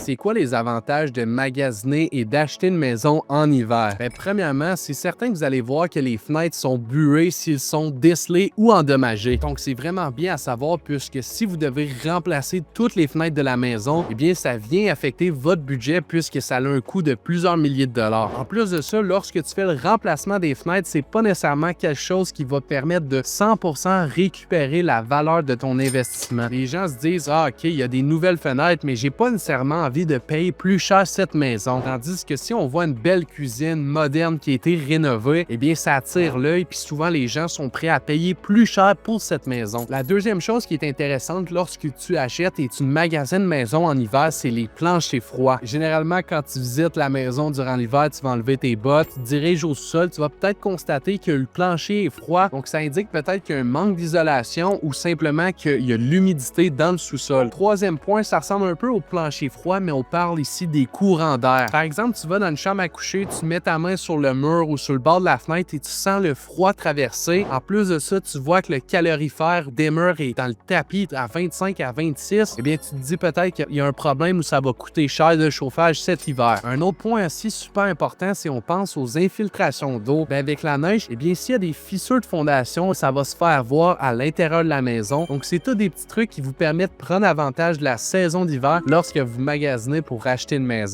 C'est quoi les avantages de magasiner et d'acheter une maison en hiver? Ben, premièrement, c'est certain que vous allez voir que les fenêtres sont buées s'ils sont décelés ou endommagés. Donc, c'est vraiment bien à savoir puisque si vous devez remplacer toutes les fenêtres de la maison, eh bien, ça vient affecter votre budget puisque ça a un coût de plusieurs milliers de dollars. En plus de ça, lorsque tu fais le remplacement des fenêtres, c'est pas nécessairement quelque chose qui va permettre de 100% récupérer la valeur de ton investissement. Les gens se disent, ah, OK, il y a des nouvelles fenêtres, mais j'ai pas nécessairement envie de payer plus cher cette maison. Tandis que si on voit une belle cuisine moderne qui a été rénovée, eh bien, ça attire l'œil, puis souvent les gens sont prêts à payer plus cher pour cette maison. La deuxième chose qui est intéressante lorsque tu achètes et tu magasines une maison en hiver, c'est les planchers froids. Généralement, quand tu visites la maison durant l'hiver, tu vas enlever tes bottes, tu te diriges au sol, tu vas peut-être constater que le plancher est froid, donc ça indique peut-être qu'il y a un manque d'isolation ou simplement qu'il y a de l'humidité dans le sous-sol. Troisième point, ça ressemble un peu au plancher froid, mais on parle ici des courants d'air. Par exemple, tu vas dans une chambre à coucher, tu mets ta main sur le mur ou sur le bord de la fenêtre et tu sens le froid traverser. En plus de ça, tu vois que le calorifère des murs est dans le tapis à 25 à 26. Eh bien, tu te dis peut-être qu'il y a un problème où ça va coûter cher de chauffage cet hiver. Un autre point aussi super important, si on pense aux infiltrations d'eau, bien avec la neige, eh bien, s'il y a des fissures de fondation, ça va se faire voir à l'intérieur de la maison. Donc, c'est tous des petits trucs qui vous permettent de prendre avantage de la saison d'hiver lorsque vous magasinez pour acheter une maison.